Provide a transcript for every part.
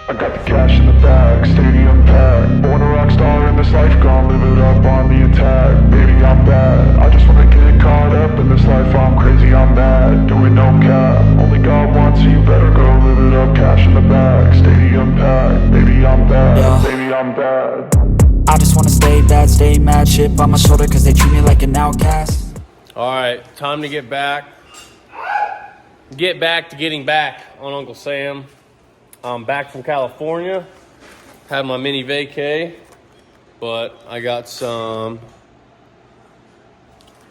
I got the cash in the bag, stadium packed. Born a rock star in this life, gonna live it up on the attack. Baby, I'm bad, I just wanna get caught up in this life. I'm crazy, I'm mad, doing no cap. Only got one, so you better go live it up. Cash in the bag, stadium packed. Baby, I'm bad, Yeah. baby, I'm bad. I just wanna stay bad, stay mad. Chip on my shoulder cause they treat me like an outcast. All right, time to get back. Get back to getting back on Uncle Sam. I'm back from California. Had my mini vacay, but I got some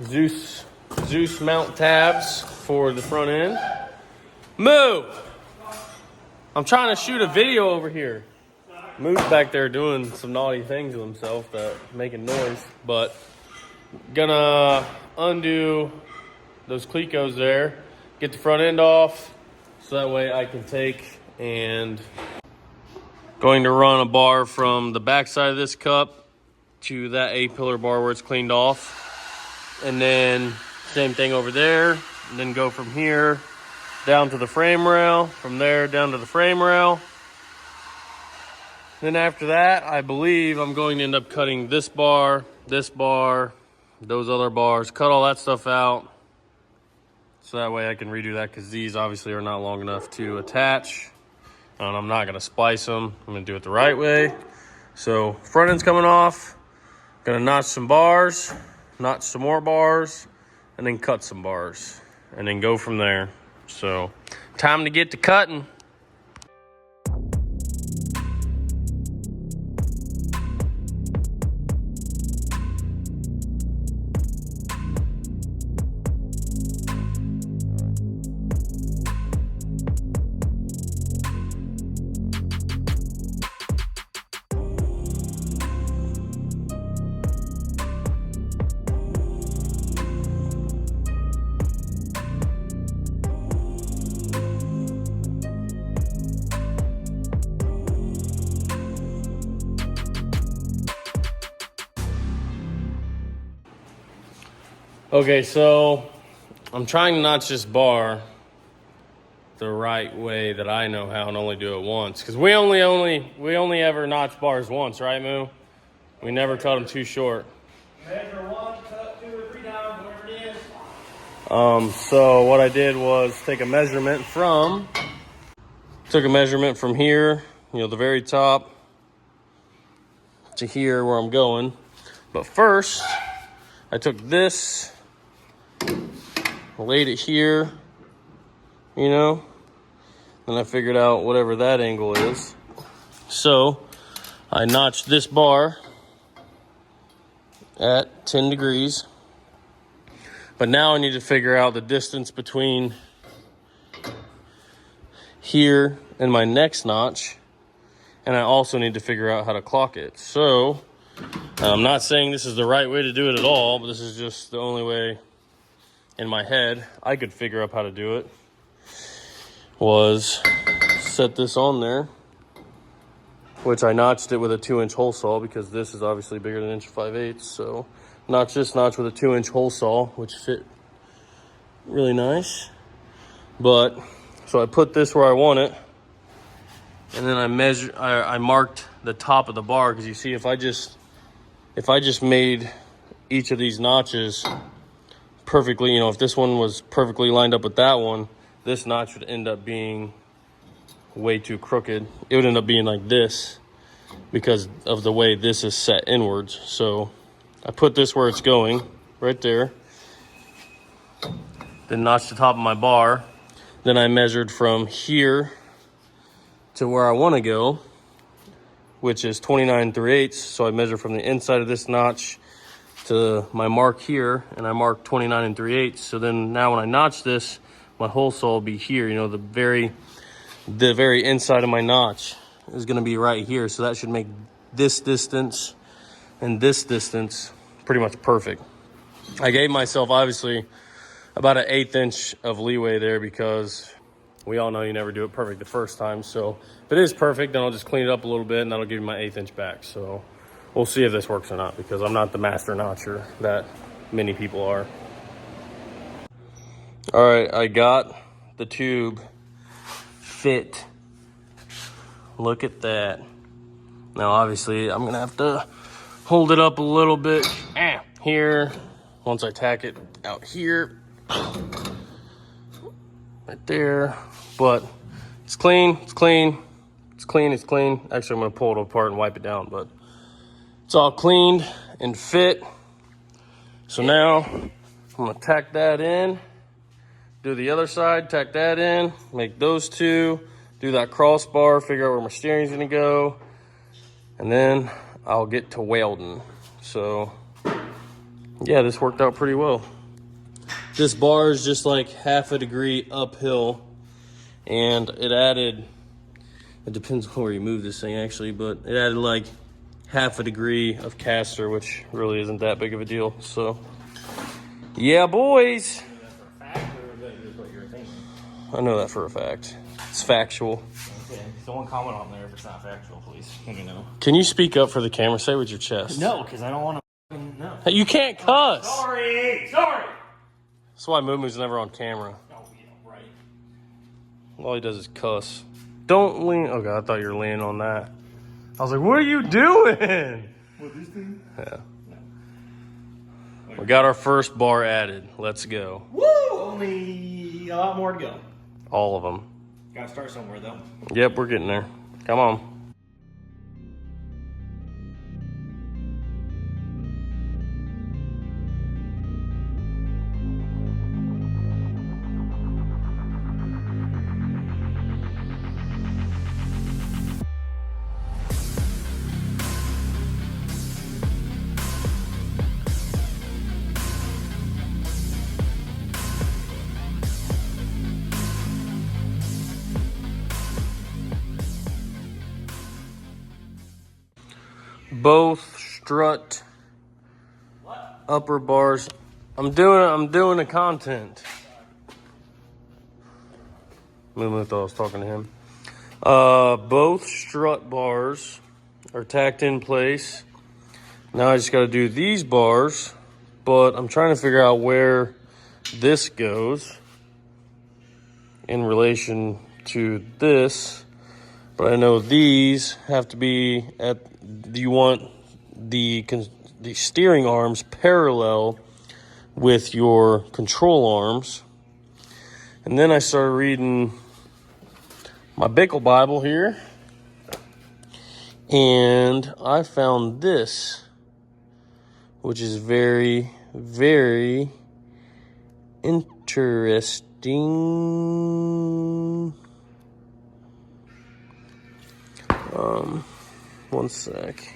Zeus mount tabs for the front end. Moo! I'm trying to shoot a video over here. Moo's back there doing some naughty things to himself that making noise, but gonna undo those clecos there, get the front end off, so that way I can take and going to run a bar from the back side of this cup to that A-pillar bar where it's cleaned off. And then same thing over there, and then go from here down to the frame rail, from there down to the frame rail. Then after that, I believe I'm going to end up cutting this bar, those other bars, cut all that stuff out. So that way I can redo that, because these obviously are not long enough to attach. And I'm not gonna splice them. I'm gonna do it the right way. So front end's coming off. Gonna notch some bars, notch some more bars, and then cut some bars. And then go from there. So time to get to cutting. Okay, so I'm trying to notch this bar the right way that I know how and only do it once. Because we only ever notch bars once, right, Moo? We never cut them too short. Measure one, cut 2 or 3 down, whatever it is. So what I did was took a measurement from here, the very top, to here where I'm going. But first, I took this, laid it here, and I figured out whatever that angle is. So I notched this bar at 10 degrees. But now I need to figure out the distance between here and my next notch. And I also need to figure out how to clock it. So I'm not saying this is the right way to do it at all, but this is just the only way in my head I could figure out how to do it. Was set this on there, which I notched it with a 2-inch hole saw, because this is obviously bigger than 1 5/8. So notch this notch with a 2-inch hole saw, which fit really nice. But so I put this where I want it, and then I marked the top of the bar, because you see, if I just made each of these notches perfectly, if this one was perfectly lined up with that one, this notch would end up being way too crooked. It would end up being like this because of the way this is set inwards. So I put this where it's going, right there. Then notched the top of my bar. Then I measured from here to where I want to go, which is 29 3/8. So I measure from the inside of this notch to my mark here, and I mark 29 3/8. So then now when I notch this, my hole saw will be here. The very inside of my notch is going to be right here. So that should make this distance and this distance pretty much perfect. I gave myself obviously about an 1/8 inch of leeway there, because we all know you never do it perfect the first time. So if it is perfect, then I'll just clean it up a little bit, and that'll give me my 1/8 inch back. So we'll see if this works or not, because I'm not the master notcher that many people are. All right, I got the tube fit Look at that. Now, obviously, I'm gonna have to hold it up a little bit here once I tack it out here, right there. But it's clean, it's clean, it's clean, it's clean. Actually, I'm gonna pull it apart and wipe it down, but it's all cleaned and fit. So now I'm gonna tack that in, do the other side, tack that in, make those two, do that crossbar, figure out where my steering's gonna go, and then I'll get to welding. So yeah, this worked out pretty well. This bar is just like half a degree uphill, and it depends on where you move this thing actually, but it added like half a degree of caster, which really isn't that big of a deal. So yeah, boys. I know that for a fact. It's factual. Okay, someone comment on there if it's not factual, please. Let me know. Can you speak up for the camera? Say with your chest. No, because I don't want to. No. Hey, you can't cuss. Sorry. That's why Moomoo's never on camera. Oh, yeah, right. All he does is cuss. Don't lean. Oh god, I thought you were leaning on that. I was like, what are you doing? What, this thing? Yeah. We got our first bar added. Let's go. Woo! Only a lot more to go. All of them. Gotta start somewhere, though. Yep, we're getting there. Come on. Both strut upper bars. I'm doing the content. Moo thought I was talking to him. Both strut bars are tacked in place. Now I just got to do these bars, but I'm trying to figure out where this goes in relation to this. But I know these have to be at, you want the steering arms parallel with your control arms. And then I started reading my Bickle Bible here, and I found this, which is very, very interesting. One sec.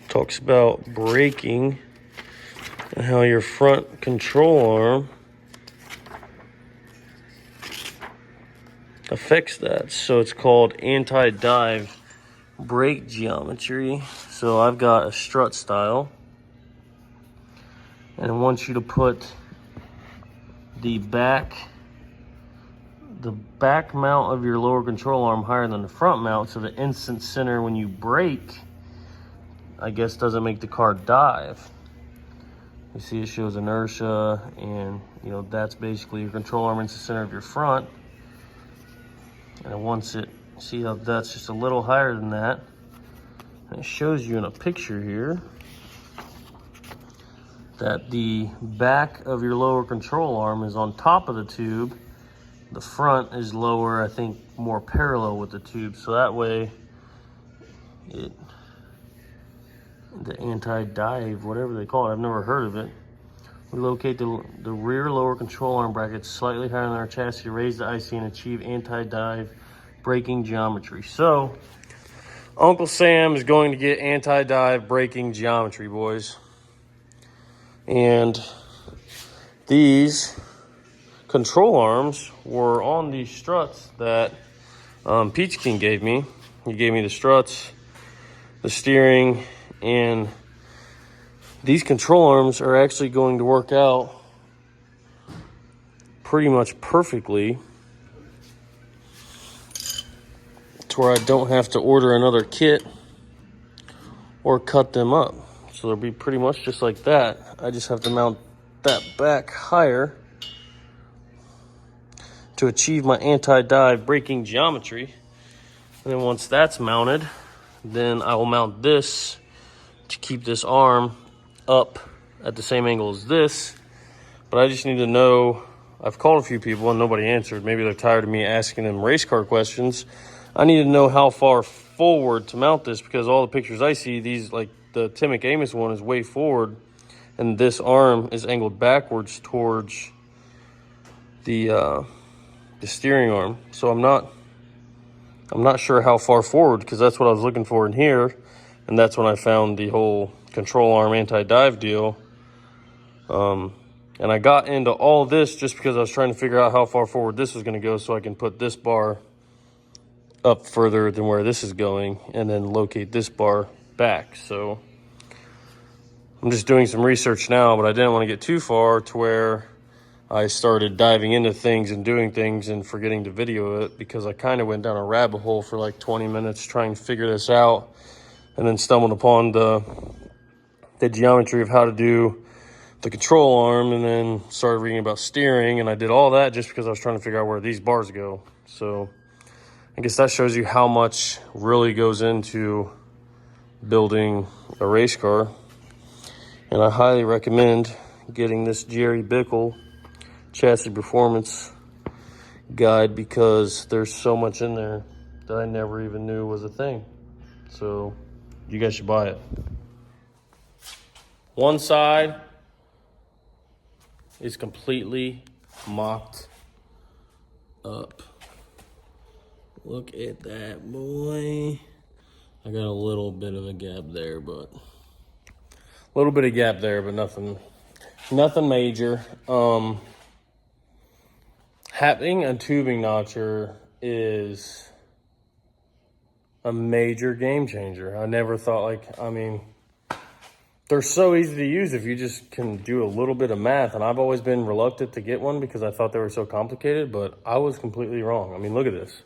Talks about braking and how your front control arm affects that. So it's called anti-dive brake geometry. So I've got a strut style, and I want you to put the back mount of your lower control arm higher than the front mount, so the instant center when you brake, I guess, doesn't make the car dive. You see it shows inertia, and you know that's basically your control arm instant center of your front. And once it, see how that's just a little higher than that, and it shows you in a picture here that the back of your lower control arm is on top of the tube. The front is lower, I think more parallel with the tube. So that way, the anti-dive, whatever they call it, I've never heard of it. We locate the rear lower control arm brackets slightly higher than our chassis to raise the IC and achieve anti-dive braking geometry. So, Uncle Sam is going to get anti-dive braking geometry, boys. And these control arms were on these struts that Peach King gave me. He gave me the struts, the steering, and these control arms are actually going to work out pretty much perfectly to where I don't have to order another kit or cut them up. So they'll be pretty much just like that. I just have to mount that back higher to achieve my anti-dive braking geometry. And then once that's mounted, then I will mount this to keep this arm up at the same angle as this. But I just need to know, I've called a few people and nobody answered. Maybe they're tired of me asking them race car questions. I need to know how far forward to mount this, because all the pictures I see, these, like the Tim Amos one is way forward and this arm is angled backwards towards the steering arm. So I'm not sure how far forward, because that's what I was looking for in here. And that's when I found the whole control arm anti-dive deal. And I got into all this just because I was trying to figure out how far forward this was going to go, so I can put this bar up further than where this is going and then locate this bar back. So I'm just doing some research now, but I didn't want to get too far to where I started diving into things and doing things and forgetting to video it, because I kind of went down a rabbit hole for like 20 minutes trying to figure this out, and then stumbled upon the geometry of how to do the control arm, and then started reading about steering, and I did all that just because I was trying to figure out where these bars go. So I guess that shows you how much really goes into building a race car. And I highly recommend getting this Jerry Bickle chassis performance guide, because there's so much in there that I never even knew was a thing. So you guys should buy it. One side is completely mocked up. Look at that, boy. I got a little bit of a gap there, but nothing major. Having a tubing notcher is a major game changer. I never thought, they're so easy to use if you just can do a little bit of math. And I've always been reluctant to get one because I thought they were so complicated, but I was completely wrong. I mean, look at this.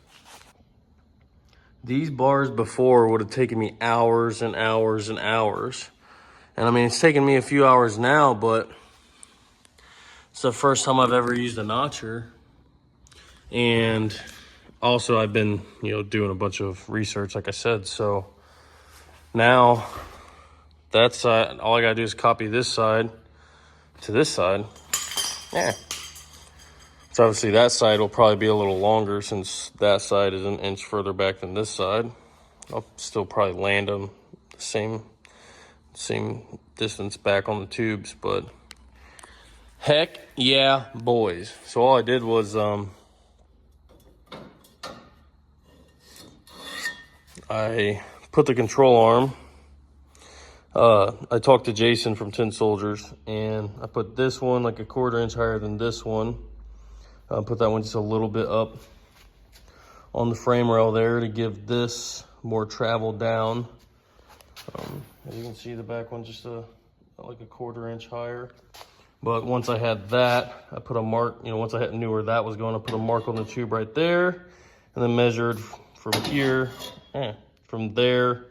These bars before would have taken me hours and hours and hours. And I mean, it's taken me a few hours now, but it's the first time I've ever used a notcher. And also I've been, doing a bunch of research, like I said. So now that side, all I gotta do is copy this side to this side. Yeah. So obviously that side will probably be a little longer, since that side is an inch further back than this side. I'll still probably land them the same distance back on the tubes, but heck yeah, boys. So all I did was I put the control arm. I talked to Jason from Tin Soldiers, and I put this one like a 1/4 inch higher than this one. Put that one just a little bit up on the frame rail there to give this more travel down. As you can see, the back one just like a 1/4 inch higher. But once I had that, I put a mark, once I knew where that was going, I put a mark on the tube right there, and then measured from here, from there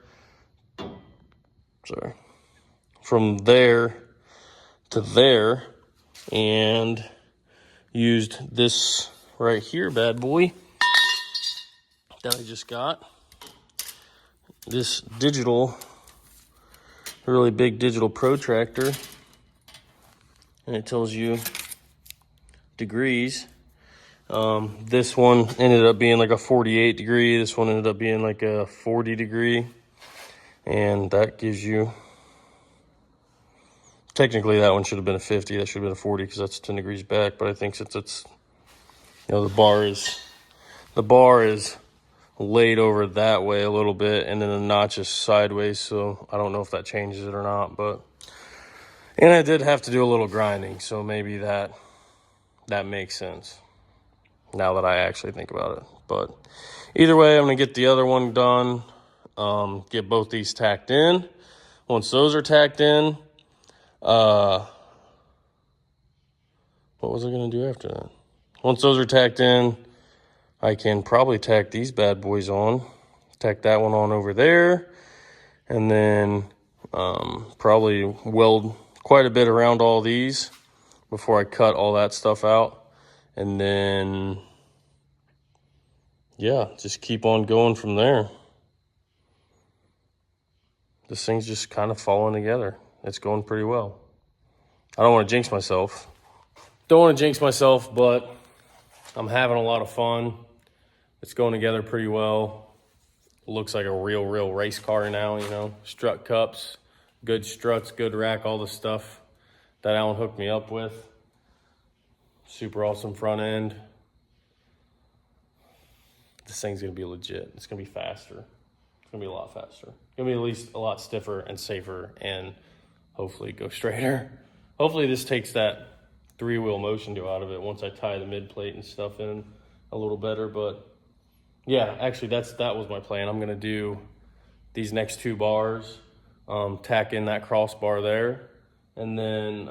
to there, and used this right here, bad boy, that I just got. This really big digital protractor, and it tells you degrees. This one ended up being like a 48 degree. This one ended up being like a 40 degree. And that gives you, technically that one should have been a 50. That should have been a 40 because that's 10 degrees back. But I think since it's, the bar is laid over that way a little bit, and then the notch is sideways. So I don't know if that changes it or not, and I did have to do a little grinding. So maybe that makes sense now that I actually think about it. But either way, I'm going to get the other one done. Get both these tacked in. Once those are tacked in, what was I going to do after that? Once those are tacked in, I can probably tack these bad boys on. Tack that one on over there, and then probably weld quite a bit around all these, before I cut all that stuff out. And then, yeah, just keep on going from there. This thing's just kind of falling together. It's going pretty well. I don't want to jinx myself. But I'm having a lot of fun. It's going together pretty well. It looks like a real race car now, you know. Strut cups, good struts, good rack, all the stuff that Alan hooked me up with. Super awesome front end. This thing's gonna be legit. It's gonna be faster. It's gonna be a lot faster. It's gonna be at least a lot stiffer and safer, and hopefully go straighter. Hopefully this takes that 3-wheel motion out of it once I tie the mid plate and stuff in a little better. But yeah, actually that was my plan. I'm gonna do these next 2 bars, tack in that crossbar there, and then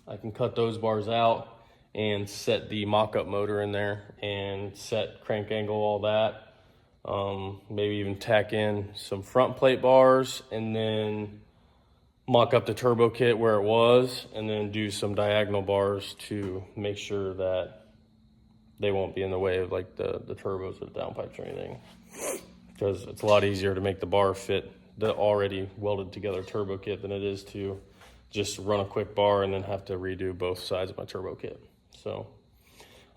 I can cut those bars out and set the mock-up motor in there and set crank angle, all that. Maybe even tack in some front plate bars and then mock up the turbo kit where it was, and then do some diagonal bars to make sure that they won't be in the way of like the turbos or the downpipes or anything, because it's a lot easier to make the bar fit the already welded together turbo kit than it is to just run a quick bar and then have to redo both sides of my turbo kit. So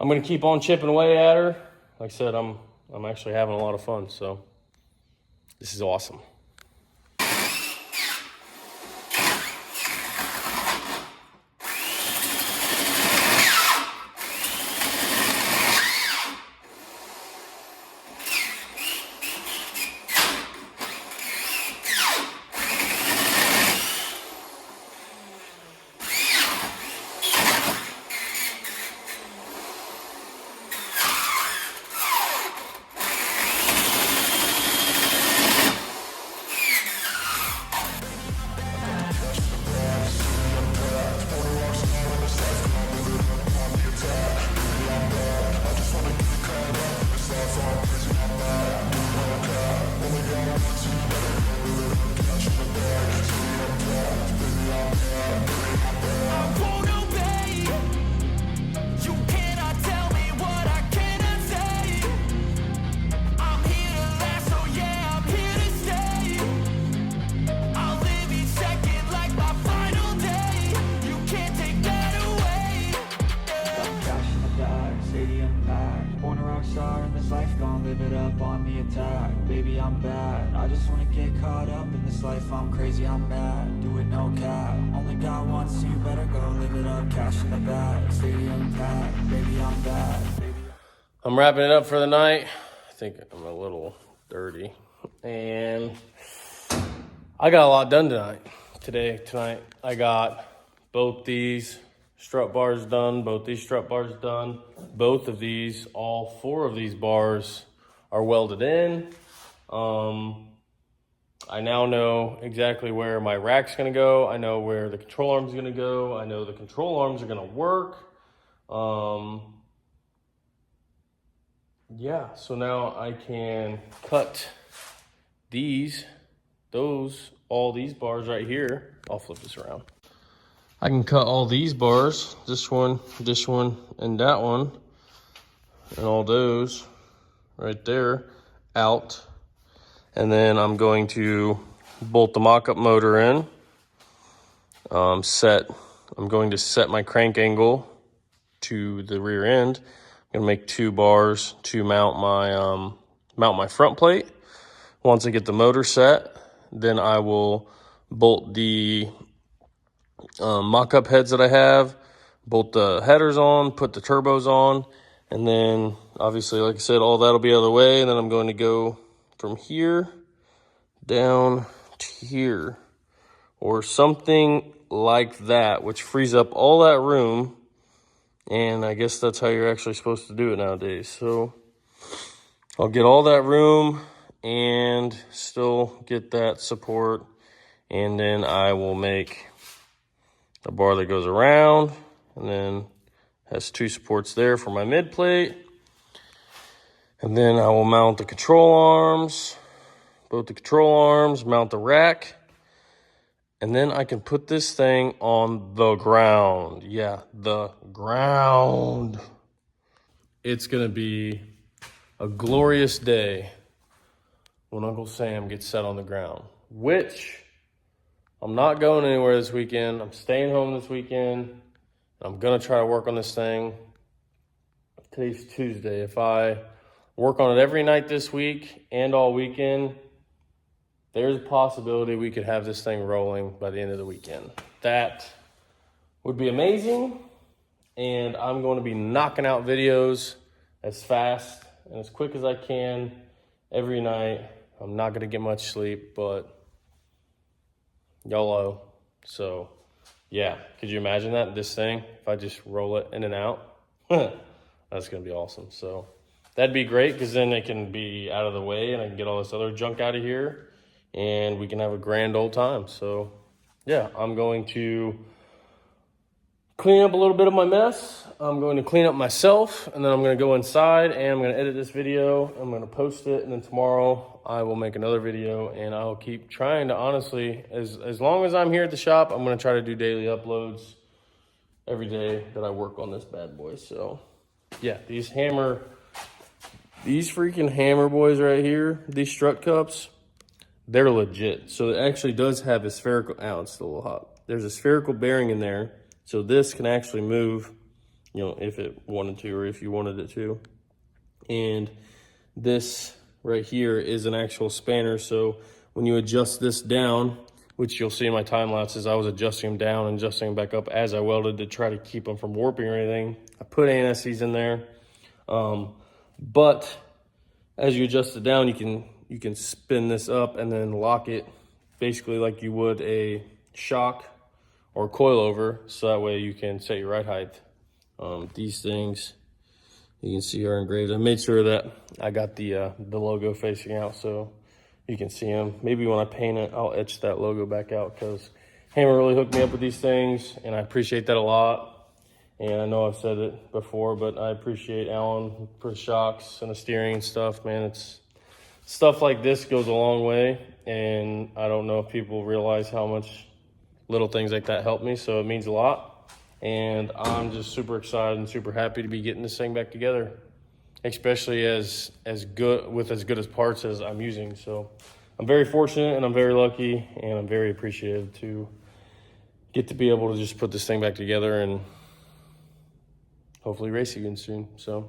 I'm gonna keep on chipping away at her. Like I said, I'm actually having a lot of fun, so this is awesome. Baby, I'm bad. I just wanna get caught up in this life. I'm crazy, I'm mad. Do it no cap. Only got one, so you better go live it up. Cash in the bag, stadium packed. Baby, I'm bad. Baby, I'm wrapping it up for the night. I think I'm a little dirty, and I got a lot done tonight. I got both these strut bars done, both these strut bars done. Both of these, all 4 of these bars are welded in. I now know exactly where my rack's gonna go. I know where the control arm's gonna go. I know the control arms are gonna work. Yeah, so now I can cut all these bars right here. I'll flip this around. I can cut all these bars, this one, and that one, and all those right there out. And then I'm going to bolt the mock-up motor in. I'm going to set my crank angle to the rear end. I'm gonna make 2 bars to mount my front plate. Once I get the motor set, then I will bolt the mock-up heads that I have, bolt the headers on, put the turbos on, and then obviously, like I said, all that'll be out of the way, and then I'm going to go from here down to here or something like that, which frees up all that room. And I guess that's how you're actually supposed to do it nowadays. So I'll get all that room and still get that support, and then I will make a bar that goes around and then has 2 supports there for my mid plate. And then I will mount the control arms, both the control arms, mount the rack, And then I can put this thing on the ground. Yeah, the ground. It's gonna be a glorious day when Uncle Sam gets set on the ground, which I'm not going anywhere this weekend. I'm staying home this weekend. I'm gonna try to work on this thing. Today's Tuesday. If I work on it every night this week and all weekend, there's a possibility we could have this thing rolling by the end of the weekend. That would be amazing. And I'm going to be knocking out videos as fast and as quick as I can every night. I'm not going to get much sleep, but YOLO. So, yeah. Could you imagine that? This thing, if I just roll it in and out? That's going to be awesome. So, that'd be great because then it can be out of the way and I can get all this other junk out of here and we can have a grand old time. So, yeah, I'm going to clean up a little bit of my mess. I'm going to clean up myself, and then I'm going to go inside and I'm going to edit this video. I'm going to post it, and then tomorrow I will make another video, and I'll keep trying to, honestly, as long as I'm here at the shop, I'm going to try to do daily uploads every day that I work on this bad boy. So, yeah, these freaking hammer boys right here, these strut cups, they're legit. So it actually does have a spherical, it's still a little hot. There's a spherical bearing in there. So this can actually move, if it wanted to, or if you wanted it to. And this right here is an actual spanner. So when you adjust this down, which you'll see in my time lapses, I was adjusting them down and adjusting them back up as I welded to try to keep them from warping or anything. I put anti-seize in there. But as you adjust it down, you can spin this up and then lock it basically like you would a shock or coilover, so that way you can set your ride height. These things you can see are engraved. I made sure that I got the logo facing out so you can see them. Maybe when I paint it, I'll etch that logo back out because Hammer really hooked me up with these things, and I appreciate that a lot. And I know I've said it before, but I appreciate Alan for the shocks and the steering and stuff, man. It's stuff like this goes a long way, and I don't know if people realize how much little things like that help me, so it means a lot. And I'm just super excited and super happy to be getting this thing back together, especially as good as parts as I'm using. So I'm very fortunate and I'm very lucky and I'm very appreciative to get to be able to just put this thing back together and hopefully race again soon. So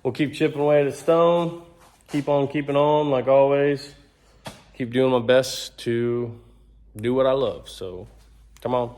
we'll keep chipping away at the stone, keep on keeping on like always, keep doing my best to do what I love. So come on.